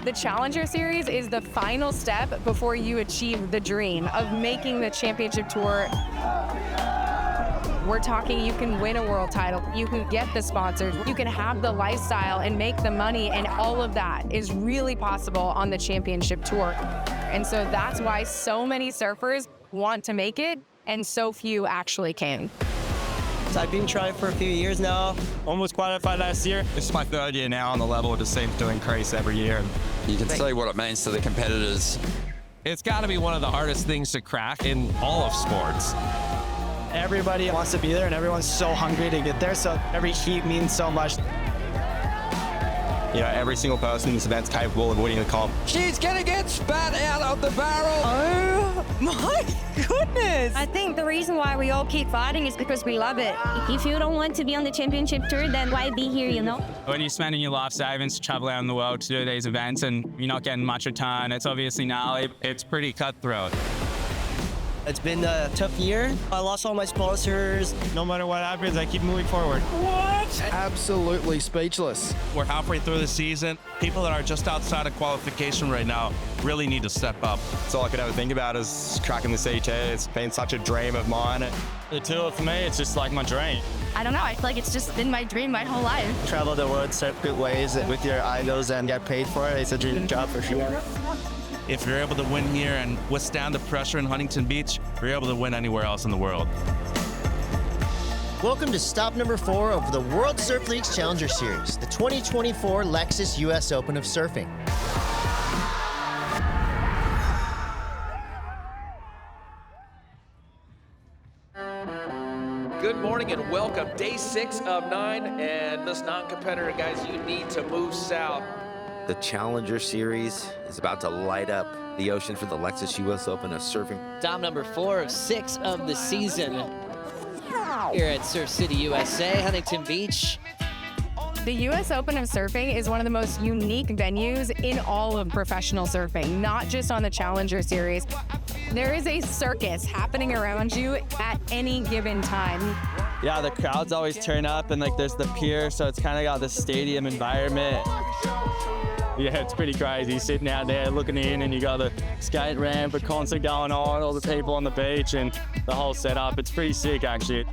The Challenger Series is the final step before you achieve the dream of making the championship tour. We're talking you can win a world title, you can get the sponsors, you can have the lifestyle and make the money, and all of that is really possible on the championship tour. And so that's why so many surfers want to make it and so few actually can. So I've been trying for a few years now. Almost qualified last year. This is my third year now on the level. It just seems to increase every year. You can see what it means to the competitors. It's got to be one of the hardest things to crack in all of sports. Everybody wants to be there and everyone's so hungry to get there, so every heat means so much. You know, every single person in this event's capable of winning the comp. She's gonna get spat out of the barrel. Oh my goodness. I think the reason why we all keep fighting is because we love it. If you don't want to be on the championship tour, then why be here, you know? When you're spending your life savings to travel around the world to do these events and you're not getting much return, it's obviously gnarly. It's pretty cutthroat. It's been a tough year. I lost all my sponsors. No matter what happens, I keep moving forward. What? Absolutely speechless. We're halfway through the season. People that are just outside of qualification right now really need to step up. That's all I could ever think about is cracking the CT. It's been such a dream of mine. The tour for me, it's just like my dream. I don't know, I feel like it's just been my dream my whole life. Travel the world, surf good waves with your idols and get paid for it. It's a dream job for sure. If you're able to win here and withstand the pressure in Huntington Beach, you're able to win anywhere else in the world. Welcome to stop number 4 of the World Surf League's Challenger Series, the 2024 Lexus US Open of Surfing. Good morning and welcome. Day 6 of 9, and this non-competitor, guys, you need to move south. The Challenger Series is about to light up the ocean for the Lexus US Open of Surfing. Stop number 4 of 6 of the season here at Surf City, USA, Huntington Beach. The U.S. Open of Surfing is one of the most unique venues in all of professional surfing, not just on the Challenger Series. There is a circus happening around you at any given time. Yeah, the crowds always turn up, and like there's the pier, so it's kind of got this stadium environment. Yeah, it's pretty crazy sitting out there looking in, and you got the skate ramp, a concert going on, all the people on the beach, and the whole setup. It's pretty sick, actually.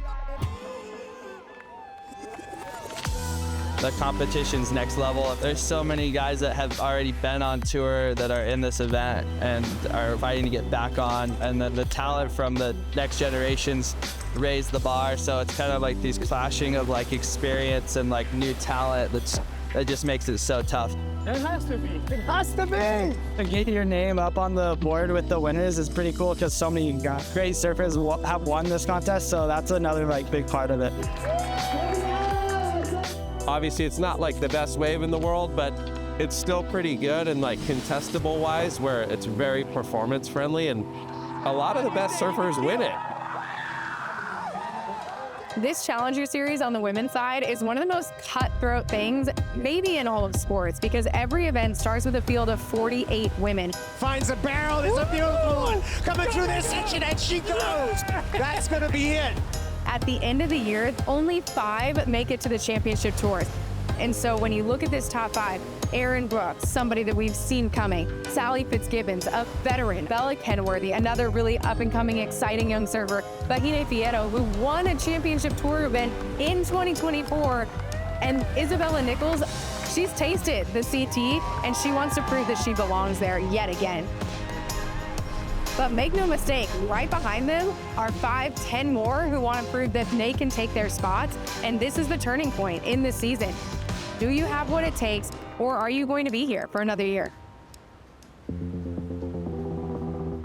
The competition's next level. There's so many guys that have already been on tour that are in this event and are fighting to get back on, and then the talent from the next generations raise the bar, so it's kind of like these clashing of like experience and like new talent that just makes it so tough. It has to be. It has to be. To get your name up on the board with the winners is pretty cool because so many great surfers have won this contest, so that's another like big part of it. Obviously, it's not like the best wave in the world, but it's still pretty good and like contestable wise, where it's very performance friendly, and a lot of the best surfers win it. This Challenger Series on the women's side is one of the most cutthroat things, maybe in all of sports, because every event starts with a field of 48 women. Finds a barrel, it's a beautiful one. Coming through this section, and she goes. That's gonna be it. At the end of the year, only 5 make it to the championship tours. And so when you look at this top 5, Aaron Brooks, somebody that we've seen coming, Sally Fitzgibbons, a veteran, Bella Kenworthy, another really up-and-coming, exciting young surfer, Bahine Fierro, who won a championship tour event in 2024, and Isabella Nichols, she's tasted the CT, and she wants to prove that she belongs there yet again. But make no mistake, right behind them are 5, 10 more who want to prove that they can take their spots, and this is the turning point in this season. Do you have what it takes, or are you going to be here for another year?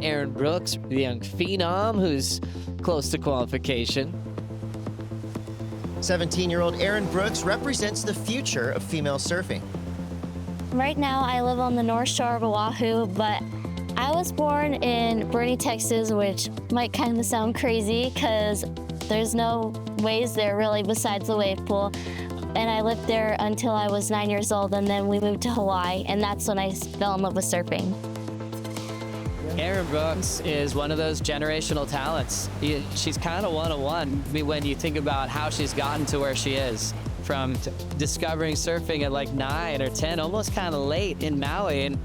Aaron Brooks, the young phenom who's close to qualification. 17-year-old Aaron Brooks represents the future of female surfing. Right now, I live on the North Shore of Oahu, but I was born in Boerne, Texas, which might kind of sound crazy because there's no waves there really besides the wave pool. And I lived there until I was 9 years old, and then we moved to Hawaii, and that's when I fell in love with surfing. Aaron Brooks is one of those generational talents. She's kind of one-of-one when you think about how she's gotten to where she is. from discovering surfing at like 9 or 10, almost kind of late in Maui, and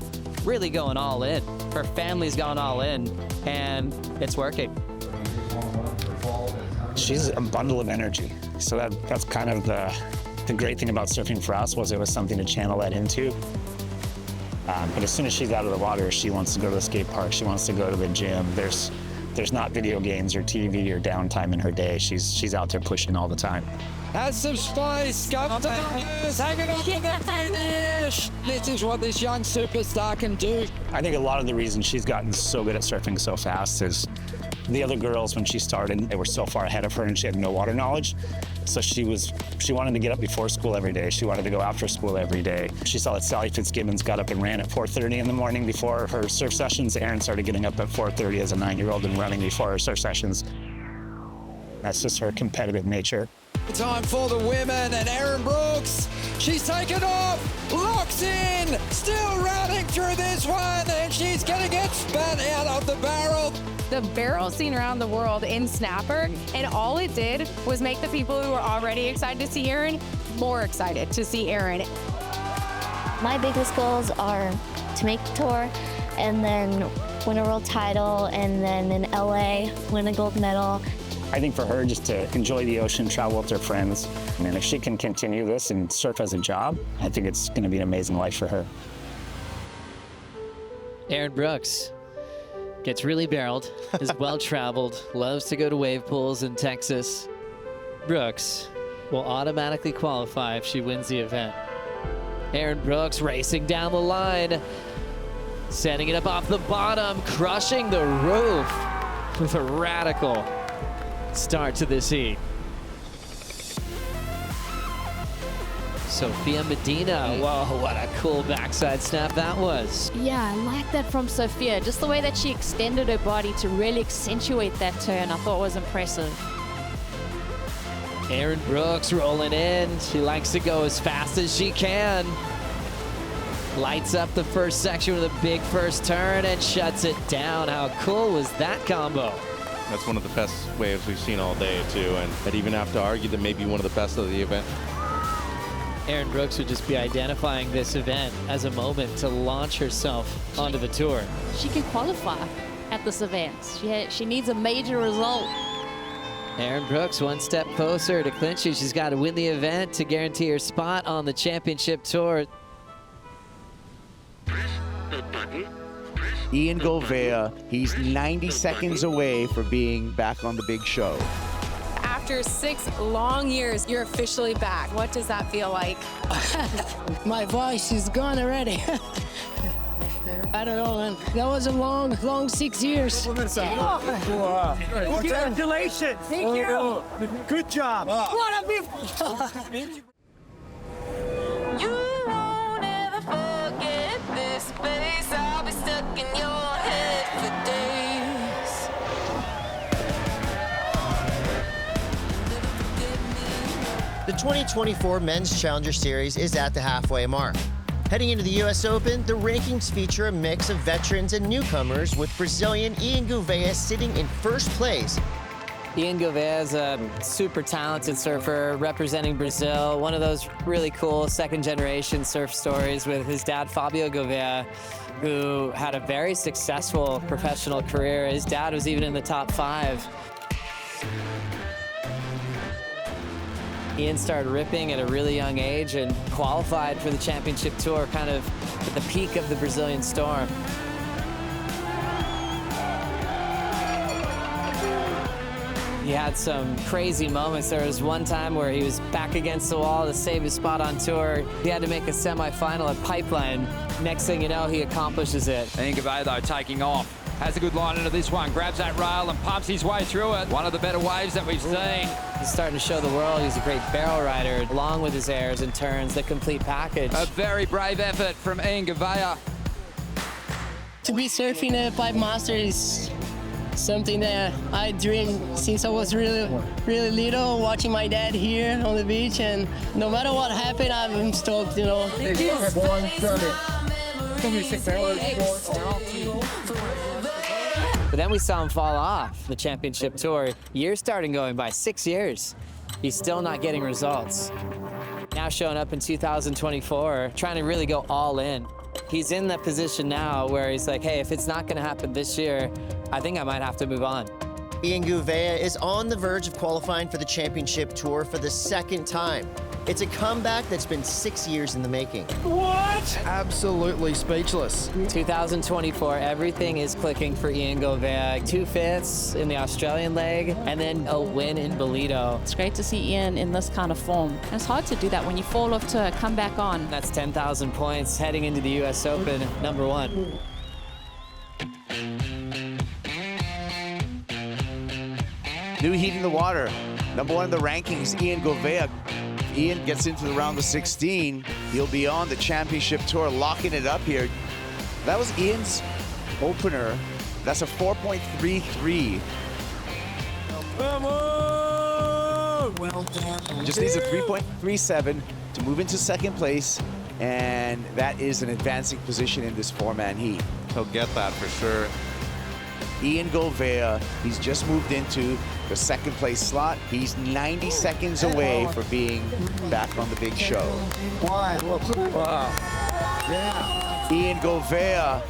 really going all in. Her family's gone all in, and it's working. She's a bundle of energy. So that's kind of the great thing about surfing for us, was it was something to channel that into. But as soon as she's out of the water, she wants to go to the skate park. She wants to go to the gym. There's not video games or TV or downtime in her day. She's out there pushing all the time. Has some spice, come to hanging on the finish. This is what this young superstar can do. I think a lot of the reason she's gotten so good at surfing so fast is the other girls, when she started, they were so far ahead of her and she had no water knowledge. So she wanted to get up before school every day. She wanted to go after school every day. She saw that Sally Fitzgibbons got up and ran at 4:30 in the morning before her surf sessions. Erin started getting up at 4:30 as a 9-year-old and running before her surf sessions. That's just her competitive nature. Time for the women, and Erin Brooks, she's taken off, locks in, still running through this one, and she's gonna get spat out of the barrel. The barrel seen around the world in snapper, and all it did was make the people who were already excited to see Erin more excited to see Erin. My biggest goals are to make the tour and then win a world title, and then in LA win a gold medal. I think for her, just to enjoy the ocean, travel with her friends, and if she can continue this and surf as a job, I think it's going to be an amazing life for her. Erin Brooks gets really barreled, is well-traveled, loves to go to wave pools in Texas. Brooks will automatically qualify if she wins the event. Erin Brooks racing down the line, setting it up off the bottom, crushing the roof with a radical start to this heat. Sophia Medina, whoa, what a cool backside snap that was. Yeah, I like that from Sophia. Just the way that she extended her body to really accentuate that turn, I thought was impressive. Erin Brooks rolling in. She likes to go as fast as she can. Lights up the first section with a big first turn and shuts it down. How cool was that combo? That's one of the best waves we've seen all day, too, and I'd even have to argue that maybe one of the best of the event. Erin Brooks would just be identifying this event as a moment to launch herself onto the tour. She can qualify at this event. She needs a major result. Erin Brooks one step closer to clinching. She's got to win the event to guarantee her spot on the championship tour. Ian Gouveia, he's 90 seconds away from being back on the big show. After 6 long years, you're officially back. What does that feel like? My voice is gone already. I don't know, man. That was a long 6 years. Congratulations. Thank you. Good job. What a beautiful. You won't ever forget this place. I'll be stuck in your head for days. The 2024 Men's Challenger Series is at the halfway mark. Heading into the U.S. Open, the rankings feature a mix of veterans and newcomers, with Brazilian Ian Gouveia sitting in first place. Ian Gouveia is a super talented surfer representing Brazil. One of those really cool second-generation surf stories with his dad, Fabio Gouveia, who had a very successful professional career. His dad was even in the top 5. Ian started ripping at a really young age and qualified for the championship tour kind of at the peak of the Brazilian storm. He had some crazy moments. There was one time where he was back against the wall to save his spot on tour. He had to make a semifinal at Pipeline. Next thing you know, he accomplishes it. Ian Gouveia, though, taking off. Has a good line into this one, grabs that rail and pumps his way through it. One of the better waves that we've seen. He's starting to show the world he's a great barrel rider, along with his airs and turns, the complete package. A very brave effort from Ian Gouveia. To be surfing a Pipe Master is something that I dreamed since I was really little, watching my dad here on the beach, and no matter what happened, I'm stoked, you know. But then we saw him fall off the championship tour. Years starting going by, 6 years. He's still not getting results. Now showing up in 2024, trying to really go all in. He's in that position now where he's like, hey, if it's not going to happen this year, I think I might have to move on. Ian Gouveia is on the verge of qualifying for the championship tour for the second time. It's a comeback that's been 6 years in the making. What? Absolutely speechless. 2024, everything is clicking for Ian Gouveia. 2 fifths in the Australian leg, and then a win in Bolito. It's great to see Ian in this kind of form. And it's hard to do that when you fall off to come back on. That's 10,000 points heading into the US Open, number 1. New heat in the water. Number 1 in the rankings, Ian Gouveia. Ian gets into the round of 16. He'll be on the championship tour, locking it up here. That was Ian's opener. That's a 4.33. Just needs a 3.37 to move into second place, and that is an advancing position in this 4-man heat. He'll get that for sure. Ian Gouveia, he's just moved into the second place slot. He's 90 seconds away from being back on the big show. Wow. Ian Gouveia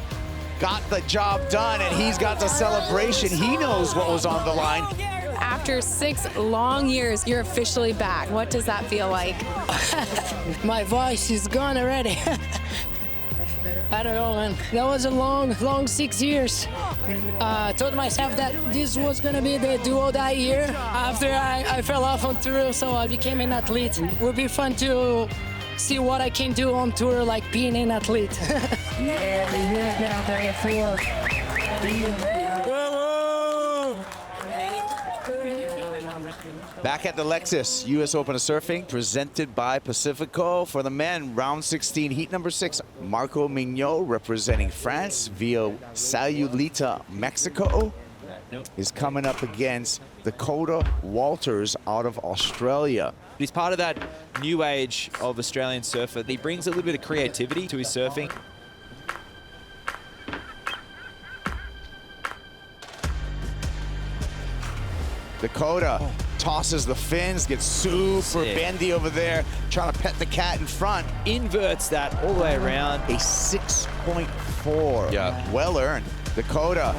got the job done, and he's got the celebration. He knows what was on the line. After 6 long years, you're officially back. What does that feel like? My voice is gone already. I don't know, man. That was a long 6 years. I told myself that this was gonna be the do-or-die year. After I fell off on tour, so I became an athlete. It would be fun to see what I can do on tour, like being an athlete. Back at the Lexus, U.S. Open of Surfing, presented by Pacifico. For the men, round 16, heat number 6, Marco Mignot, representing France via Sayulita, Mexico, is coming up against Dakota Walters out of Australia. He's part of that new age of Australian surfer. He brings a little bit of creativity to his surfing. Dakota tosses the fins, gets super bendy over there, trying to pet the cat in front. Inverts that all the way around. A 6.4. Yeah. Well earned. Dakota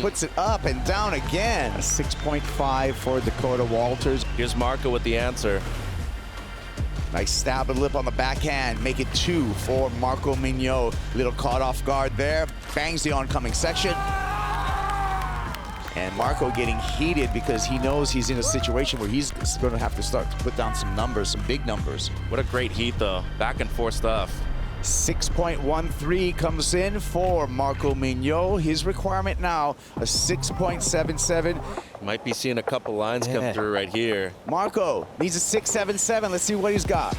puts it up and down again. A 6.5 for Dakota Walters. Here's Marco with the answer. Nice stab of the lip on the backhand. Make it 2 for Marco Mignot. Little caught off guard there. Bangs the oncoming section. And Marco getting heated because he knows he's in a situation where he's going to have to start to put down some numbers, some big numbers. What a great heat, though. Back and forth stuff. 6.13 comes in for Marco Mignot. His requirement now, a 6.77. Might be seeing a couple lines come through right here. Marco needs a 6.77. Let's see what he's got.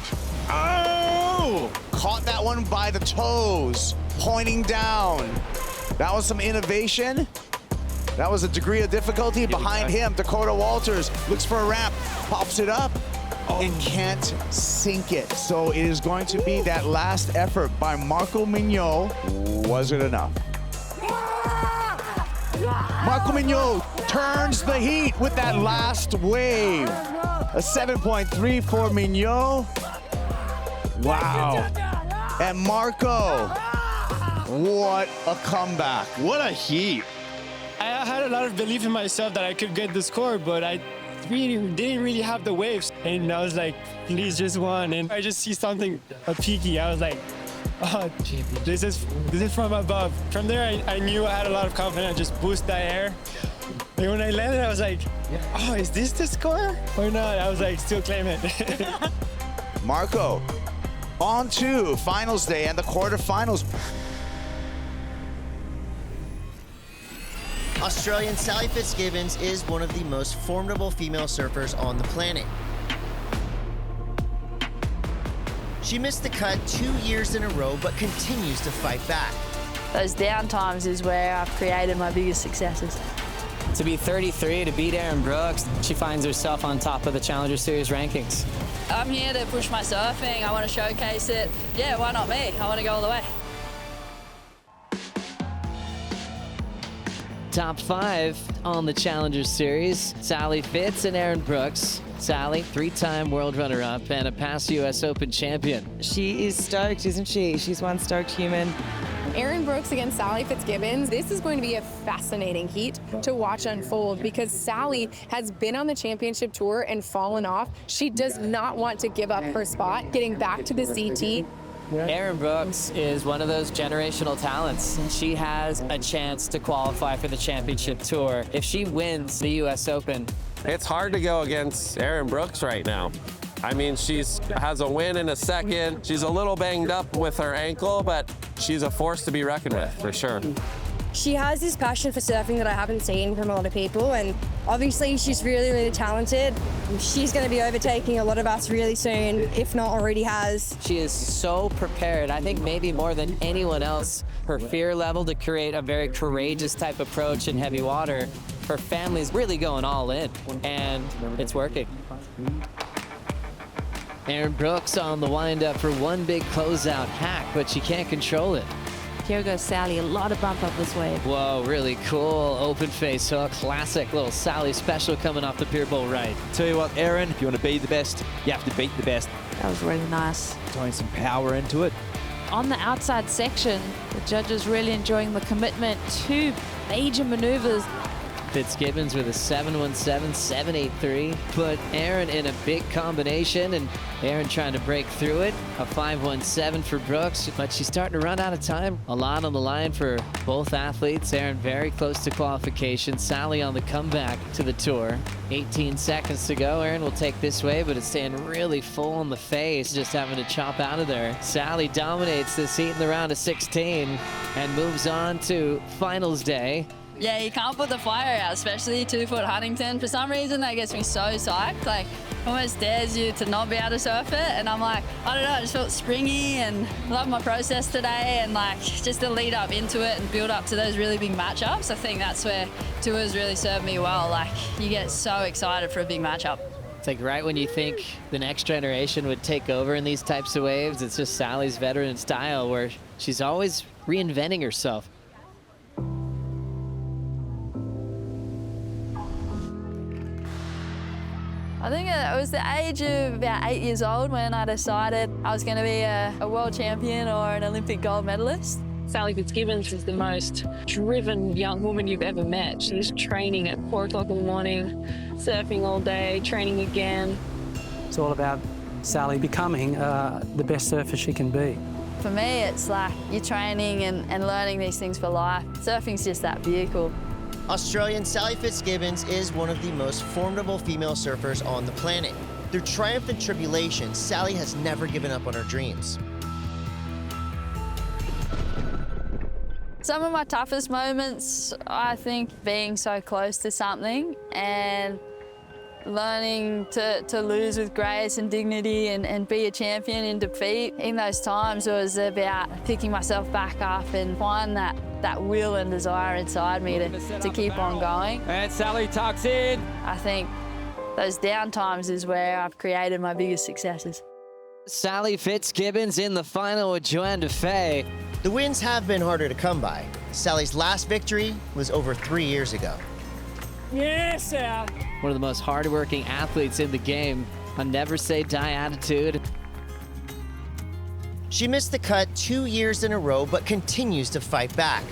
Oh! Caught that one by the toes, pointing down. That was some innovation. That was a degree of difficulty. Behind him, Dakota Walters looks for a ramp, pops it up, and can't sink it. So it is going to be that last effort by Marco Mignot. Was it enough? Marco Mignot turns the heat with that last wave. A 7.3 for Mignot. Wow. And Marco, what a comeback. What a heat. I had a lot of belief in myself that I could get the score, but I didn't really have the waves. And I was like, please, just one. And I just see something peaky. I was like, oh, this is from above. From there, I knew I had a lot of confidence. I just boost that air. And when I landed, I was like, oh, is this the score or not? I was like, still claim it. Marco, on to finals day and the quarterfinals. Australian Sally Fitzgibbons is one of the most formidable female surfers on the planet. She missed the cut 2 years in a row, but continues to fight back. Those down times is where I've created my biggest successes. To be 33, to beat Erin Brooks, she finds herself on top of the Challenger Series rankings. I'm here to push my surfing. I want to showcase it. Yeah, why not me? I want to go all the way. Top 5 on the Challenger Series, Sally Fitz and Erin Brooks. Sally, 3-time world runner-up and a past U.S. Open champion. She is stoked, isn't she? She's one stoked human. Erin Brooks against Sally Fitzgibbons. This is going to be a fascinating heat to watch unfold because Sally has been on the championship tour and fallen off. She does not want to give up her spot, getting back to the CT. Erin Brooks is one of those generational talents. She has a chance to qualify for the championship tour. If she wins the U.S. Open, It's hard to go against Erin Brooks right now. I mean, has a win in a second. She's a little banged up with her ankle, but she's a force to be reckoned with, for sure. She has this passion for surfing that I haven't seen from a lot of people, and obviously she's really, really talented. She's going to be overtaking a lot of us really soon, if not already has. she is so prepared. I think maybe more than anyone else, her fear level to create a very courageous type approach in heavy water. Her family's really going all in, and it's working. Erin Brooks on the wind-up for one big closeout hack, but she can't control it. Here goes Sally, a lot of bump up this wave. Whoa, really cool open face hook. Classic little Sally special coming off the pier bowl right. Tell you what, Erin, if you want to be the best, you have to beat the best. That was really nice. Throwing some power into it. On the outside section, the judges really enjoying the commitment to major maneuvers. Fitzgibbons with a 717, 783. Put Erin in a big combination, and Erin trying to break through it. A 517 for Brooks, but she's starting to run out of time. A lot on the line for both athletes. Erin very close to qualification. Sally on the comeback to the tour. 18 seconds to go. Erin will take this way, but it's staying really full in the face, just having to chop out of there. Sally dominates this heat in the round of 16 and moves on to finals day. Yeah, you can't put the fire out, especially 2-foot Huntington. For some reason, that gets me so psyched. Like, almost dares you to not be able to surf it. And I'm like, I don't know, I just felt springy and loved my process today. And like, just the lead up into it and build up to those really big matchups. I think that's where tours really served me well. Like, you get so excited for a big matchup. It's like right when you think the next generation would take over in these types of waves, it's just Sally's veteran style where she's always reinventing herself. I think it was the age of about 8 years old when I decided I was going to be a world champion or an Olympic gold medalist. Sally Fitzgibbons is the most driven young woman you've ever met. She's training at 4 o'clock in the morning, surfing all day, training again. It's all about Sally becoming the best surfer she can be. For me, it's like you're training and learning these things for life. Surfing's just that vehicle. Australian Sally Fitzgibbons is one of the most formidable female surfers on the planet. Through triumph and tribulation, Sally has never given up on her dreams. Some of my toughest moments, I think, being so close to something and learning to lose with grace and dignity and be a champion in defeat. In those times, it was about picking myself back up and find that will and desire inside me to keep on going. And Sally tucks in. I think those down times is where I've created my biggest successes. Sally Fitzgibbons in the final with Joanne DeFay. The wins have been harder to come by. Sally's last victory was over 3 years ago. Yes, sir. One of the most hardworking athletes in the game. A never say die attitude. She missed the cut 2 years in a row, but continues to fight back.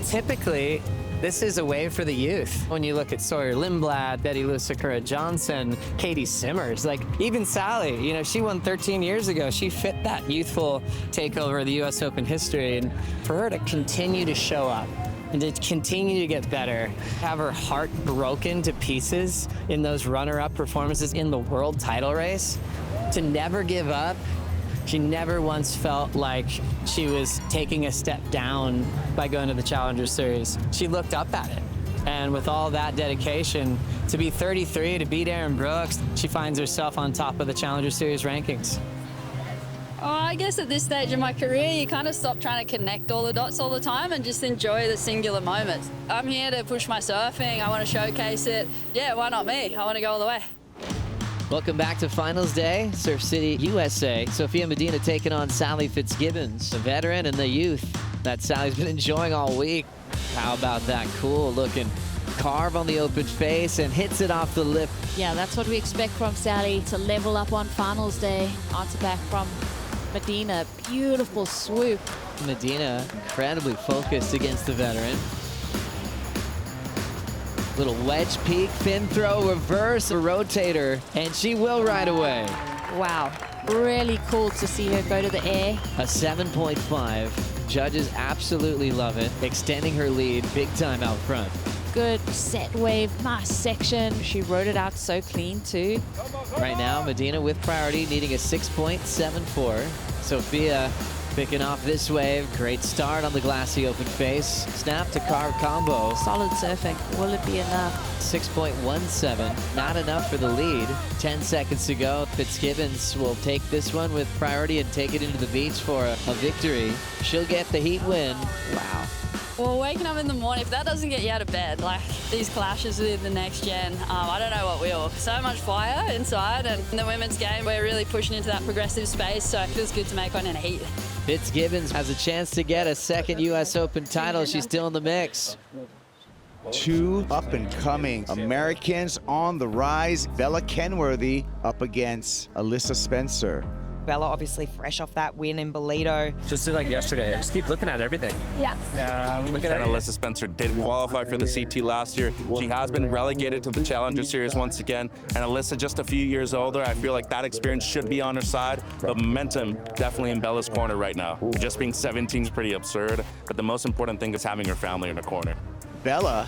Typically, this is a wave for the youth. When you look at Sawyer Lindblad, Betty Lou Sakura Johnson, Katie Simmers, like even Sally, you know, she won 13 years ago. She fit that youthful takeover of the U.S. Open history. And for her to continue to show up and to continue to get better, have her heart broken to pieces in those runner-up performances in the world title race, to never give up. She never once felt like she was taking a step down by going to the Challenger Series. She looked up at it. And with all that dedication, to be 33, to beat Erin Brooks, she finds herself on top of the Challenger Series rankings. Oh, I guess at this stage of my career, you kind of stop trying to connect all the dots all the time and just enjoy the singular moments. I'm here to push my surfing. I want to showcase it. Yeah, why not me? I want to go all the way. Welcome back to Finals Day, Surf City, USA. Sophia Medina taking on Sally Fitzgibbons, the veteran and the youth that Sally's been enjoying all week. How about that cool looking carve on the open face and hits it off the lip. Yeah, that's what we expect from Sally, to level up on finals day. Answer back from Medina. Beautiful swoop. Medina incredibly focused against the veteran. Little wedge peak, fin throw, reverse, a rotator, and she will right away. Wow, really cool to see her go to the air. A 7.5. Judges absolutely love it, extending her lead big time out front. Good set wave, nice section. She rode it out so clean too. Right now, Medina with priority, needing a 6.74. Sophia picking off this wave. Great start on the glassy open face. Snap to carve combo. Solid surfing. Will it be enough? 6.17. Not enough for the lead. 10 seconds to go. Fitzgibbons will take this one with priority and take it into the beach for a victory. She'll get the heat win. Wow. Well, waking up in the morning, if that doesn't get you out of bed, like these clashes with the next gen, I don't know what will. So much fire inside, and in the women's game, we're really pushing into that progressive space, so it feels good to make one in a heat. Fitzgibbons has a chance to get a second U.S. Open title. She's still in the mix. Two up-and-coming Americans on the rise. Bella Kenworthy up against Alyssa Spencer. Bella obviously fresh off that win in Bolito. Just like yesterday, just keep looking at everything. Yeah. Look at Alyssa Spencer did qualify for the CT last year. She has been relegated to the Challenger Series once again. And Alyssa, just a few years older, I feel like that experience should be on her side. But momentum definitely in Bella's corner right now. Just being 17 is pretty absurd. But the most important thing is having her family in her corner. Bella,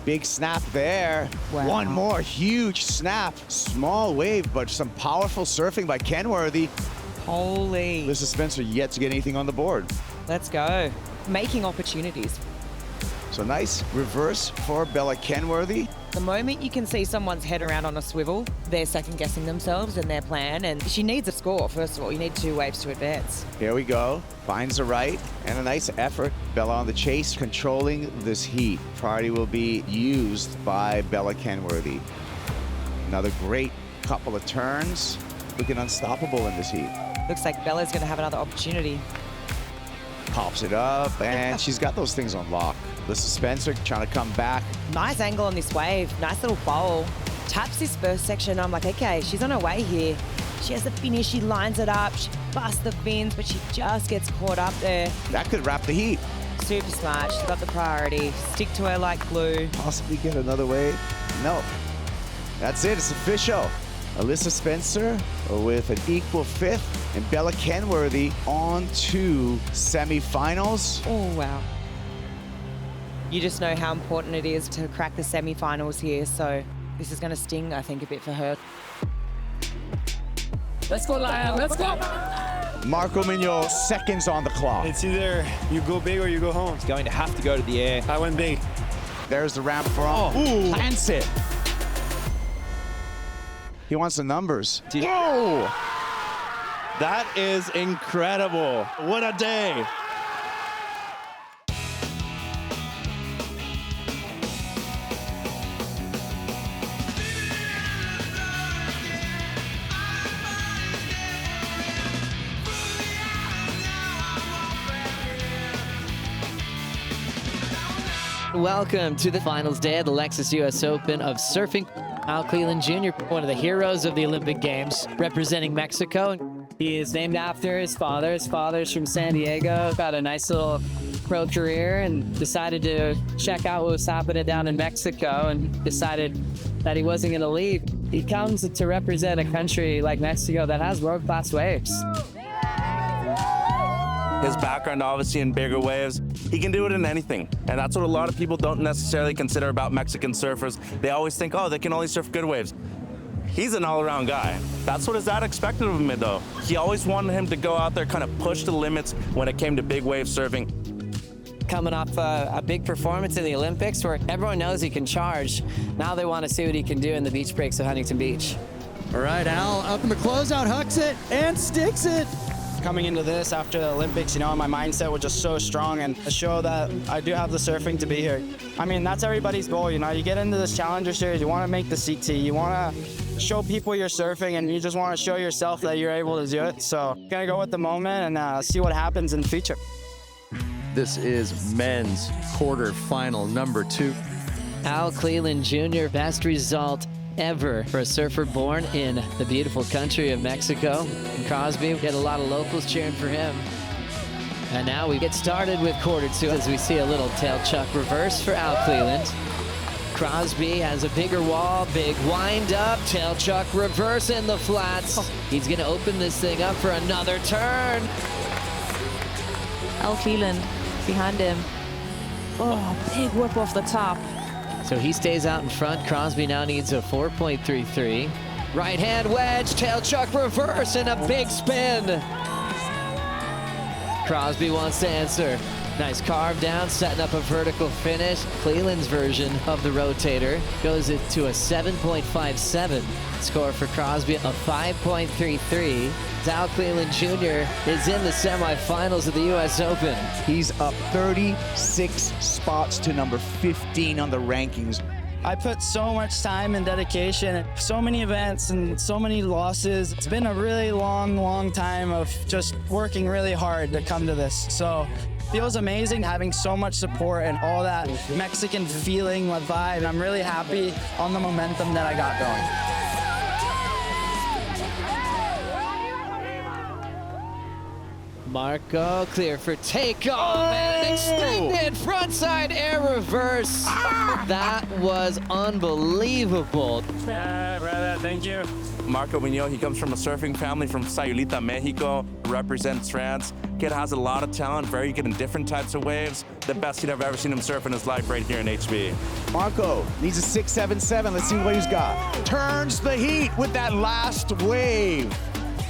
big snap there. Wow. One more huge snap. Small wave, but some powerful surfing by Kenworthy. Holy. Alyssa Spencer yet to get anything on the board. Let's go. Making opportunities. So nice reverse for Bella Kenworthy. The moment you can see someone's head around on a swivel, they're second-guessing themselves and their plan, and she needs a score, first of all. You need 2 waves to advance. Here we go. Finds the right, and a nice effort. Bella on the chase, controlling this heat. Priority will be used by Bella Kenworthy. Another great couple of turns. Looking unstoppable in this heat. Looks like Bella's going to have another opportunity. Pops it up, and she's got those things on lock. Alyssa Spencer trying to come back. Nice angle on this wave. Nice little bowl. Taps this first section. I'm like, okay, she's on her way here. She has the finish. She lines it up. She busts the fins, but she just gets caught up there. That could wrap the heat. Super smart. She's got the priority. Stick to her like glue. Possibly get another wave. No. That's it. It's official. Alyssa Spencer with an equal 5th, and Bella Kenworthy on to semifinals. Oh, wow. You just know how important it is to crack the semifinals here, so this is going to sting, I think, a bit for her. Let's go, Lion. Let's go. Marco Mignol, seconds on the clock. It's either you go big or you go home. He's going to have to go to the air. I went big. There's the ramp from. Plants it. He wants the numbers. Whoa! That is incredible. What a day. Welcome to the finals day of the Lexus US Open of Surfing. Al Cleland Jr., one of the heroes of the Olympic Games, representing Mexico. He is named after his father. His father's from San Diego. Got a nice little pro career and decided to check out what was happening down in Mexico and decided that he wasn't going to leave. He comes to represent a country like Mexico that has world-class waves. His background, obviously, in bigger waves, he can do it in anything. And that's what a lot of people don't necessarily consider about Mexican surfers. They always think, oh, they can only surf good waves. He's an all-around guy. That's what his dad expected of him, though. He always wanted him to go out there, kind of push the limits when it came to big wave surfing. Coming off a big performance in the Olympics where everyone knows he can charge. Now they want to see what he can do in the beach breaks of Huntington Beach. All right, Al, up in the closeout, hucks it and sticks it. Coming into this after the Olympics, my mindset was just so strong and to show that I do have the surfing to be here. I mean, that's everybody's goal, you get into this Challenger Series, you want to make the CT, you want to show people you're surfing and you just want to show yourself that you're able to do it. So, gonna go with the moment and see what happens in the future. This is men's quarterfinal number 2. Al Cleland Jr., best result ever for a surfer born in the beautiful country of Mexico. And Crosby, get a lot of locals cheering for him. And now we get started with quarter two as we see a little tail chuck reverse for Al Cleland. Crosby has a bigger wall, big wind up, tail chuck reverse in the flats. He's gonna open this thing up for another turn. Al Cleland behind him. Oh, big whip off the top. So he stays out in front. Crosby now needs a 4.33. Right hand wedge, tail chuck reverse, and a big spin. Crosby wants to answer. Nice carve down, setting up a vertical finish. Cleland's version of the rotator goes it to a 7.57. Score for Crosby, a 5.33. Al Cleland Jr. is in the semifinals of the U.S. Open. He's up 36 spots to number 15 on the rankings. I put so much time and dedication, so many events and so many losses. It's been a really long time of just working really hard to come to this. So feels amazing having so much support and all that Mexican feeling, my vibe. I'm really happy on the momentum that I got going. Marco clear for takeoff and an extended frontside air reverse. That was unbelievable. Yeah, brother, thank you. Marco Muñoz, he comes from a surfing family from Sayulita, Mexico, represents France. Kid has a lot of talent, very good in different types of waves. The best kid I've ever seen him surf in his life right here in HB. Marco needs a 6.77. Let's see what he's got. Turns the heat with that last wave.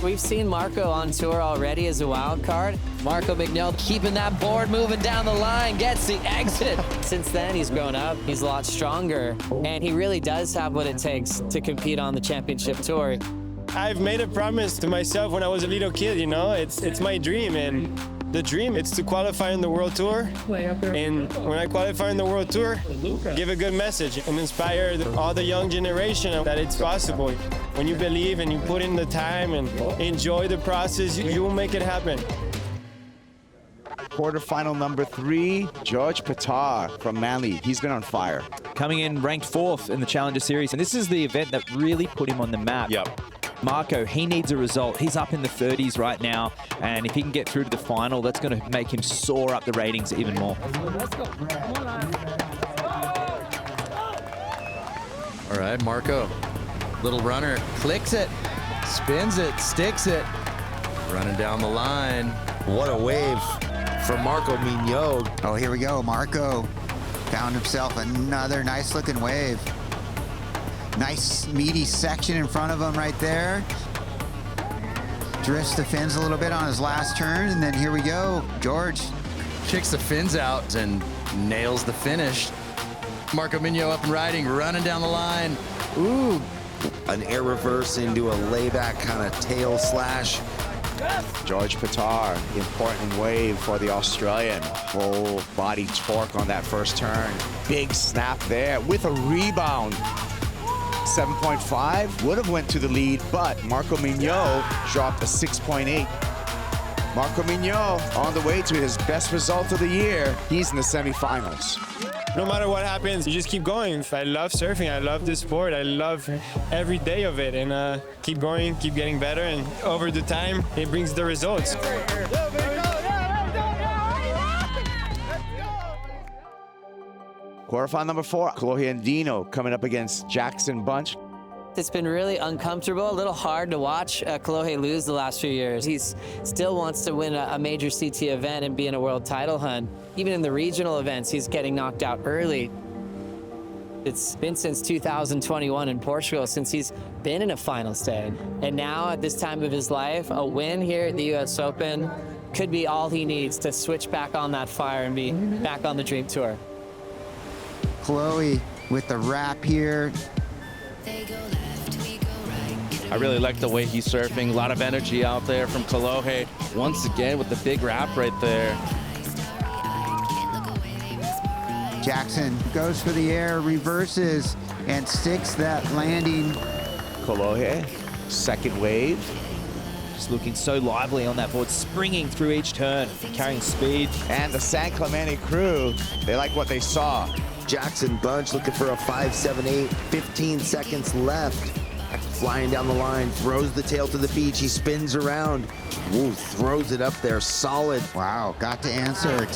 We've seen Marco on tour already as a wild card. Marco Muñoz keeping that board moving down the line, gets the exit. Since then, he's grown up. He's a lot stronger, and he really does have what it takes to compete on the championship tour. I've made a promise to myself when I was a little kid, you know, it's my dream, and the dream is to qualify in the World Tour. And when I qualify in the World Tour, give a good message and inspire all the young generation that it's possible. When you believe and you put in the time and enjoy the process, you will make it happen. Quarterfinal number 3, George Patar from Manly. He's been on fire. Coming in ranked 4th in the Challenger Series, and this is the event that really put him on the map. Yep. Marco, he needs a result. He's up in the 30s right now, and if he can get through to the final, that's going to make him soar up the ratings even more. All right, Marco, little runner, clicks it, spins it, sticks it, running down the line. What a wave for Marco Muñoz. Oh, here we go. Marco found himself another nice looking wave. Nice meaty section in front of him right there. Drifts the fins a little bit on his last turn, and then here we go. George Kicks the fins out and nails the finish. Marco Muñoz up and riding, running down the line. Ooh, an air reverse into a layback kind of tail slash. George Patar, important wave for the Australian. Full body torque on that first turn. Big snap there with a rebound. 7.5 would have went to the lead, but Marco Muñoz dropped a 6.8. Marco Muñoz on the way to his best result of the year. He's in the semifinals. No matter what happens, you just keep going. I love surfing. I love this sport. I love every day of it. And keep going, keep getting better. And over the time, it brings the results. Quarterfinal number 4, Chloe Andino coming up against Jackson Bunch. It's been really uncomfortable, a little hard to watch Kolohe lose the last few years. He still wants to win a major CT event and be in a world title hunt. Even in the regional events, he's getting knocked out early. It's been since 2021 in Portugal since he's been in a final stage. And now at this time of his life, a win here at the US Open could be all he needs to switch back on that fire and be back on the Dream Tour. Chloe with the wrap here. I really like the way he's surfing. A lot of energy out there from Kolohe. Once again with the big wrap right there. Jackson goes for the air, reverses, and sticks that landing. Kolohe, second wave. Just looking so lively on that board, springing through each turn, carrying speed. And the San Clemente crew, they like what they saw. Jackson Bunch looking for a 5.78, 15 seconds left. Flying down the line, throws the tail to the beach. He spins around. Ooh, throws it up there, solid. Wow, got to answer.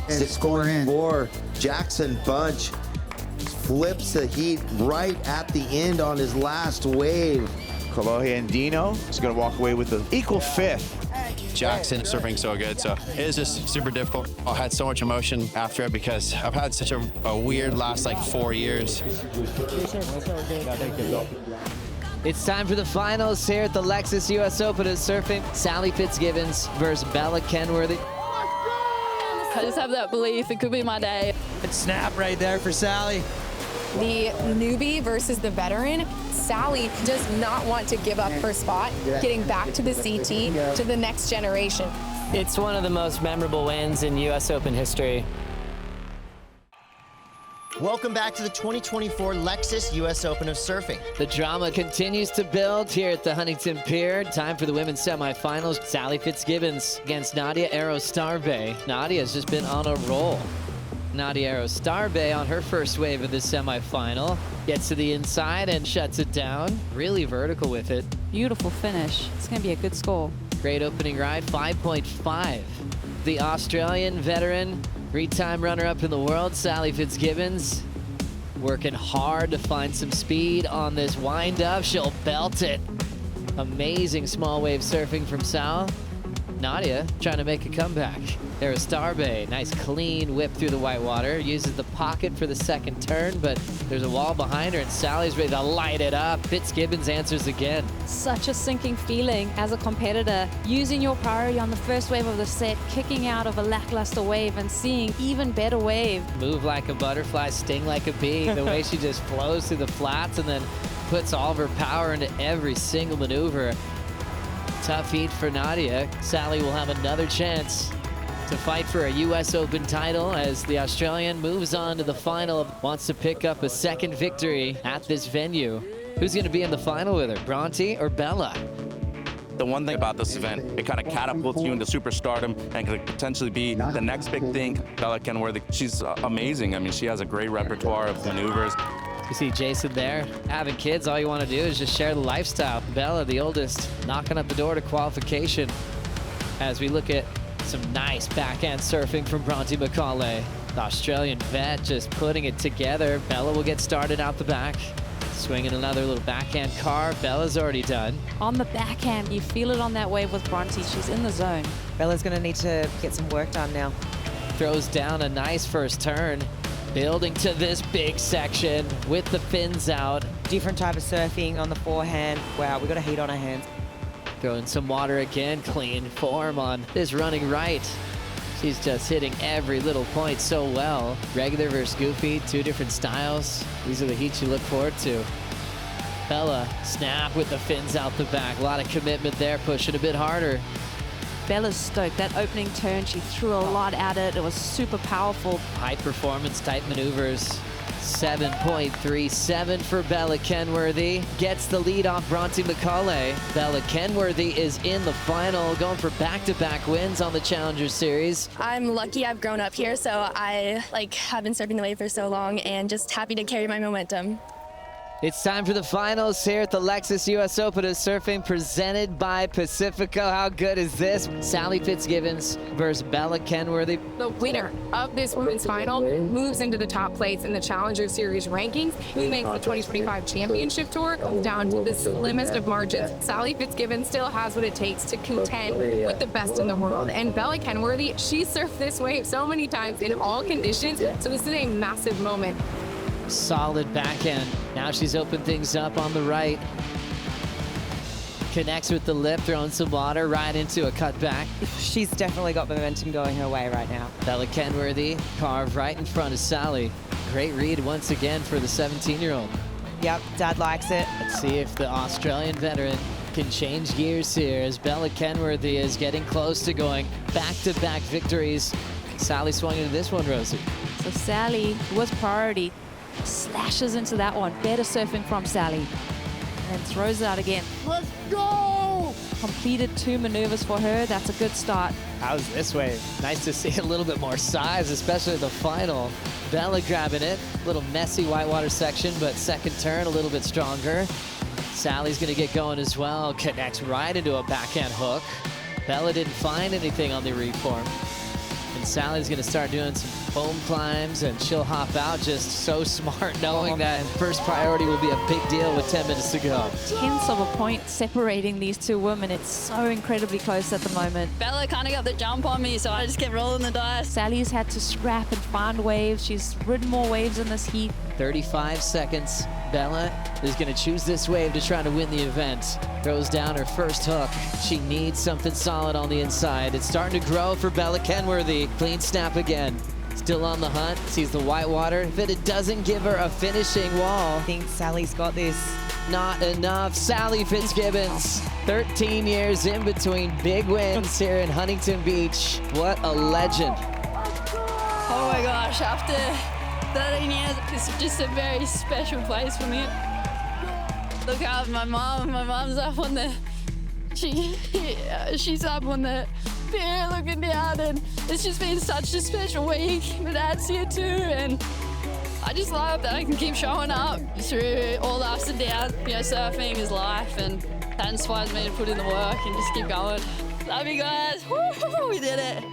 6.4. Jackson Bunch flips the heat right at the end on his last wave. Kolohe and Dino is going to walk away with the equal 5th. Jackson surfing so good, so it was just super difficult. I had so much emotion after it because I've had such a weird last like 4 years. It's time for the finals here at the Lexus US Open of Surfing. Sally Fitzgibbons versus Bella Kenworthy. I just have that belief it could be my day. Good snap right there for Sally. The newbie versus the veteran. Sally does not want to give up her spot, getting back to the CT to the next generation. It's one of the most memorable wins in US Open history. Welcome back to the 2024 Lexus US Open of Surfing. The drama continues to build here at the Huntington Pier. Time for the women's semifinals. Sally Fitzgibbons against Nadia Arostarbe. Nadia's just been on a roll. Nadia Arostarbe on her first wave of the semifinal. Gets to the inside and shuts it down. Really vertical with it. Beautiful finish. It's going to be a good score. Great opening ride, 5.5. The Australian veteran, three-time runner-up in the world, Sally Fitzgibbons, working hard to find some speed on this wind-up. She'll belt it. Amazing small wave surfing from Sal. Nadia trying to make a comeback. Arostarbe, nice clean whip through the white water. Uses the pocket for the second turn, but there's a wall behind her and Sally's ready to light it up. Fitzgibbons answers again. Such a sinking feeling as a competitor, using your priority on the first wave of the set, kicking out of a lackluster wave and seeing even better wave. Move like a butterfly, sting like a bee. The way she just flows through the flats and then puts all of her power into every single maneuver. Tough heat for Nadia. Sally will have another chance to fight for a US Open title as the Australian moves on to the final. Wants to pick up a second victory at this venue. Who's going to be in the final with her, Bronte or Bella? The one thing about this event, it kind of catapults you into superstardom and could potentially be the next big thing. Bella Kenworthy, she's amazing. I mean, she has a great repertoire of maneuvers. You see Jason there, having kids, all you want to do is just share the lifestyle. Bella, the oldest, knocking up the door to qualification as we look at some nice backhand surfing from Bronte McCauley. The Australian vet just putting it together. Bella will get started out the back. Swinging another little backhand carve. Bella's already done. On the backhand, you feel it on that wave with Bronte. She's in the zone. Bella's going to need to get some work done now. Throws down a nice first turn. Building to this big section with the fins out. Different type of surfing on the forehand. Wow, we got a heat on our hands. Throwing some water again, clean form on this running right. She's just hitting every little point so well. Regular versus goofy, two different styles. These are the heats you look forward to. Bella, snap with the fins out the back. A lot of commitment there, pushing a bit harder. Bella's stoked. That opening turn, she threw a lot at it. It was super powerful. High performance type maneuvers. 7.37 for Bella Kenworthy. Gets the lead off Bronte McCauley. Bella Kenworthy is in the final, going for back-to-back wins on the Challenger Series. I'm lucky I've grown up here, so I have been surfing the wave for so long and just happy to carry my momentum. It's time for the finals here at the Lexus US Open of Surfing, presented by Pacifico. How good is this? Sally Fitzgibbons versus Bella Kenworthy. The winner of this women's final moves into the top place in the Challenger Series rankings. Who makes the 2025 Championship Tour down to the slimmest of margins. Sally Fitzgibbons still has what it takes to contend with the best in the world. And Bella Kenworthy, she surfed this wave so many times in all conditions, so this is a massive moment. Solid backhand. Now she's opened things up on the right. Connects with the lip, throwing some water right into a cutback. She's definitely got momentum going her way right now. Bella Kenworthy, carved right in front of Sally. Great read once again for the 17-year-old. Yep, Dad likes it. Let's see if the Australian veteran can change gears here as Bella Kenworthy is getting close to going back-to-back victories. Sally swung into this one, Rosie. So Sally was priority. Slashes into that one. Better surfing from Sally. And throws it out again. Let's go! Completed 2 maneuvers for her. That's a good start. How's this wave? Nice to see a little bit more size, especially the final. Bella grabbing it. Little messy whitewater section, but second turn a little bit stronger. Sally's gonna get going as well. Connects right into a backhand hook. Bella didn't find anything on the reform. And Sally's gonna start doing some foam climbs, and she'll hop out. Just so smart, knowing that first priority will be a big deal with 10 minutes to go. Tenths of a point separating these two women. It's so incredibly close at the moment. Bella kind of got the jump on me, so I just kept rolling the dice. Sally's had to scrap and find waves. She's ridden more waves in this heat. 35 seconds. Bella is going to choose this wave to try to win the event. Throws down her first hook. She needs something solid on the inside. It's starting to grow for Bella Kenworthy. Clean snap again. Still on the hunt. Sees the whitewater, but it doesn't give her a finishing wall. I think Sally's got this. Not enough. Sally Fitzgibbons, 13 years in between big wins here in Huntington Beach. What a legend. Oh my gosh, after 13 years, it's just a very special place for me. Look out, my mom's up on the, she's up on the pier looking down, and it's just been such a special week. My dad's here too, and I just love that I can keep showing up through all the ups and downs. You know, surfing is life, and that inspires me to put in the work and just keep going. Love you guys. Woo, we did it.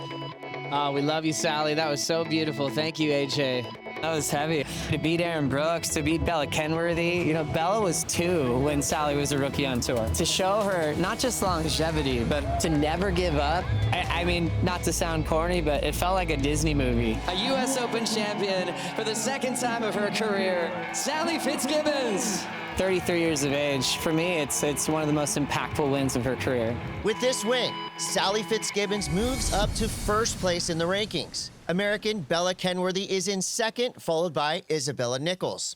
Oh, we love you, Sally. That was so beautiful. Thank you, AJ. That was heavy. To beat Aaron Brooks, to beat Bella Kenworthy. You know, Bella was 2 when Sally was a rookie on tour. To show her not just longevity, but to never give up. I mean, not to sound corny, but it felt like a Disney movie. A U.S. Open champion for the second time of her career, Sally Fitzgibbons. 33 years of age. For me, it's one of the most impactful wins of her career. With this win, Sally Fitzgibbons moves up to first place in the rankings. American Bella Kenworthy is in second, followed by Isabella Nichols.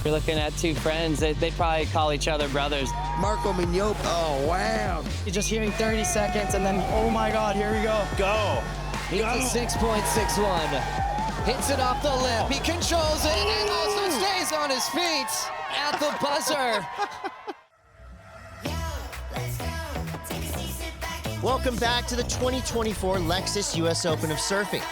You're looking at two friends. They'd probably call each other brothers. Marco Mignot, oh wow. You're just hearing 30 seconds and then, oh my God, here we go. Go. He's a 6.61. Hits it off the lip. He controls it and also stays on his feet at the buzzer. Welcome back to the 2024 Lexus US Open of Surfing.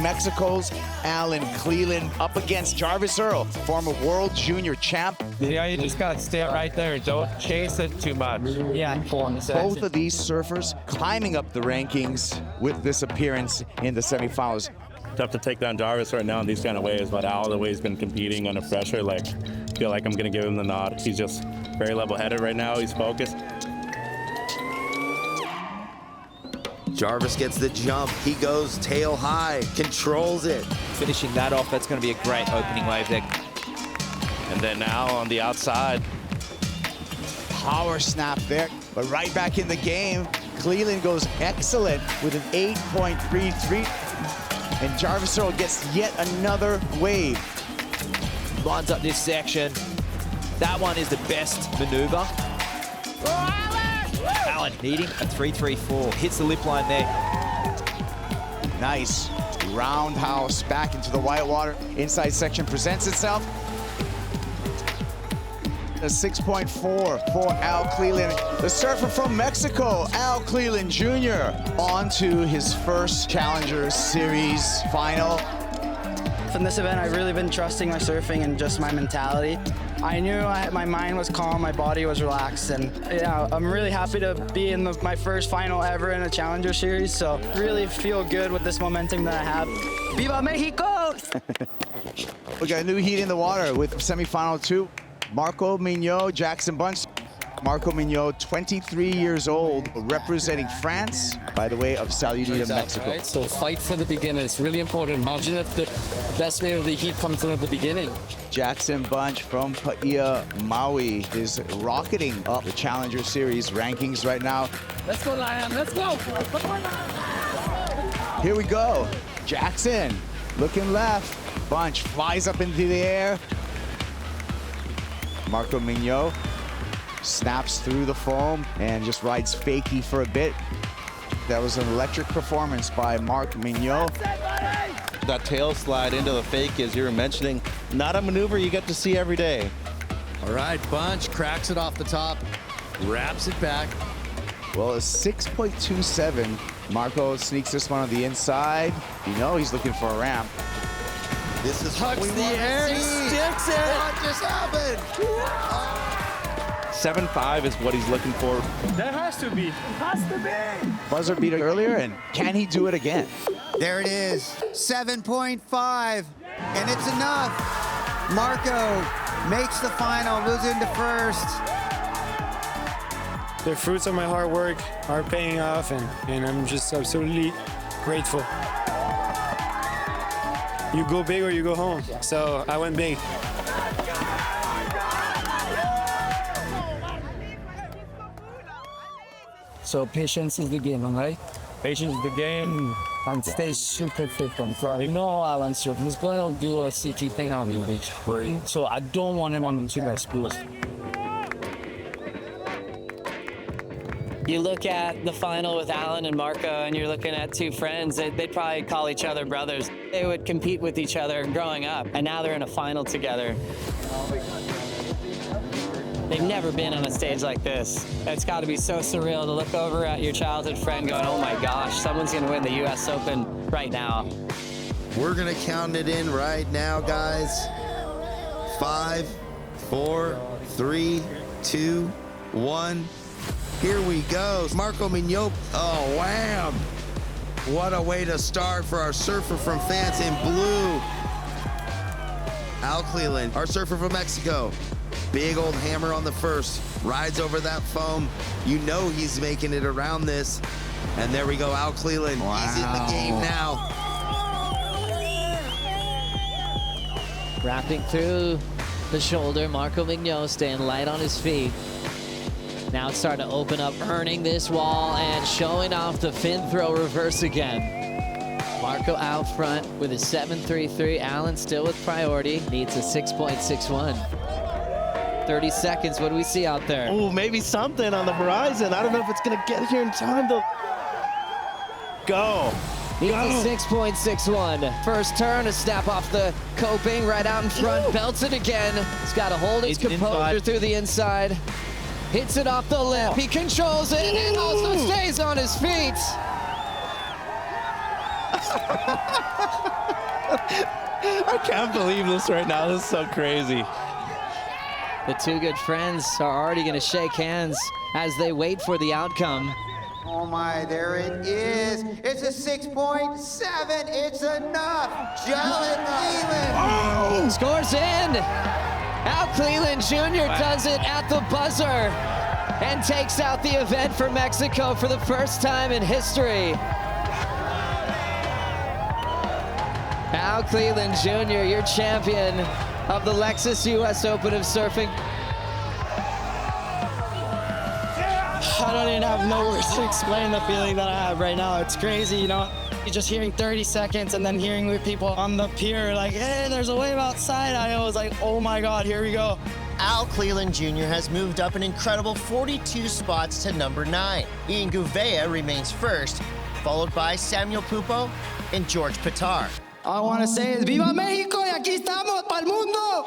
Mexico's Alan Cleland up against Jarvis Earl, former world junior champ. Yeah, you just got to stay right there. Don't chase it too much. Yeah. Both of these surfers climbing up the rankings with this appearance in the semifinals. Tough to take down Jarvis right now in these kind of waves, but all the way he's been competing under pressure, like, feel like I'm going to give him the nod. He's just very level-headed right now. He's focused. Jarvis gets the jump. He goes tail high, controls it. Finishing that off, that's going to be a great opening wave there. And then now on the outside. Power snap there, but right back in the game. Cleland goes excellent with an 8.33. And Jarvis Earl gets yet another wave. Lines up this section. That one is the best maneuver. Alan needing a 3-3-4. Hits the lip line there. Nice. Roundhouse back into the whitewater. Inside section presents itself. A 6.4 for Al Cleland. The surfer from Mexico, Al Cleland Jr. on to his first Challenger Series final. From this event, I've really been trusting my surfing and just my mentality. I knew my mind was calm, my body was relaxed, and yeah, I'm really happy to be in my first final ever in a Challenger Series, so really feel good with this momentum that I have. Viva Mexico! We got a new heat in the water with semifinal 2. Marco Mignot, Jackson Bunch. Marco Mignot, 23 years old, representing France by the way of Saludita, Mexico. Right? So fight for the beginner. It's really important. Imagine if the best wave of the heat comes in at the beginning. Jackson Bunch from Paia, Maui is rocketing up the Challenger Series rankings right now. Let's go, Lion. Let's go. Here we go. Jackson looking left. Bunch flies up into the air. Marco Mignot snaps through the foam and just rides fakie for a bit. That was an electric performance by Marc Mignot. That tail slide into the fake, as you were mentioning, not a maneuver you get to see every day. All right, Bunch cracks it off the top, wraps it back. Well, a 6.27. Marco sneaks this one on the inside. You know he's looking for a ramp. This is Hucks what we the want to air, he see. sticks it. What just happened? 7.5 is what he's looking for. That has to be. Has to be. Buzzer beater earlier, and can he do it again? There it is, 7.5, and it's enough. Marco makes the final, moves into first. The fruits of my hard work are paying off, and I'm just absolutely grateful. You go big or you go home. So I went big. So patience is the game, right? Patience is the game, and stay super fit on front. You know Alan, so he's going to do a CT thing on the beach. So I don't want him on the two best schools. You look at the final with Alan and Marco, and you're looking at two friends. They'd probably call each other brothers. They would compete with each other growing up, and now they're in a final together. They've never been on a stage like this. It's got to be so surreal to look over at your childhood friend going, oh my gosh, someone's going to win the US Open right now. We're going to count it in right now, guys. 5, 4, 3, 2, 1. Here we go. Marco Mignot. Oh, wham. What a way to start for our surfer from France in blue. Al Cleland, our surfer from Mexico. Big old hammer on the first. Rides over that foam. You know he's making it around this. And there we go, Al Cleland. Wow. He's in the game now. Wrapping through the shoulder, Marco Mignot staying light on his feet. Now it's starting to open up, earning this wall and showing off the fin throw reverse again. Marco out front with a 7.33. Allen still with priority, needs a 6.61. 30 seconds, what do we see out there? Oh, maybe something on the horizon. I don't know if it's gonna get here in time to go. Needs a 6.61. First turn, a snap off the coping, right out in front, belts it again. He's got to hold his composure through the inside. Hits it off the lip, he controls it, and also stays on his feet. I can't believe this right now, this is so crazy. The two good friends are already gonna shake hands as they wait for the outcome. Oh my, there it is. It's a 6.7, it's enough. Jalen Cleland. Oh! Scores in. Al Cleland Jr. does it at the buzzer and takes out the event for Mexico for the first time in history. Al Cleland Jr., your champion of the Lexus US Open of Surfing. I don't even have no words to explain the feeling that I have right now. It's crazy, you know? Just hearing 30 seconds and then hearing with people on the pier like, hey, there's a wave outside. I was like, oh my God, here we go. Al Cleland Jr. has moved up an incredible 42 spots to number 9. Ian Gouveia remains first, followed by Samuel Pupo and George Pitar. All I want to say is, Viva México y aquí estamos pa'l mundo!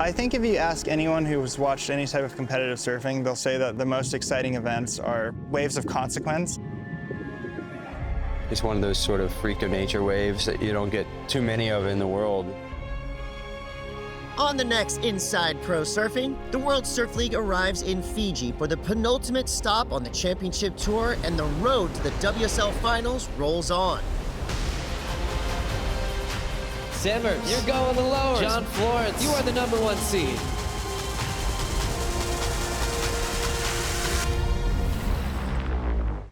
I think if you ask anyone who's watched any type of competitive surfing, they'll say that the most exciting events are waves of consequence. It's one of those sort of freak of nature waves that you don't get too many of in the world. On the next Inside Pro Surfing, the World Surf League arrives in Fiji for the penultimate stop on the championship tour, and the road to the WSL finals rolls on. Simmers, you're going the lowers. John Florence, you are the #1 seed.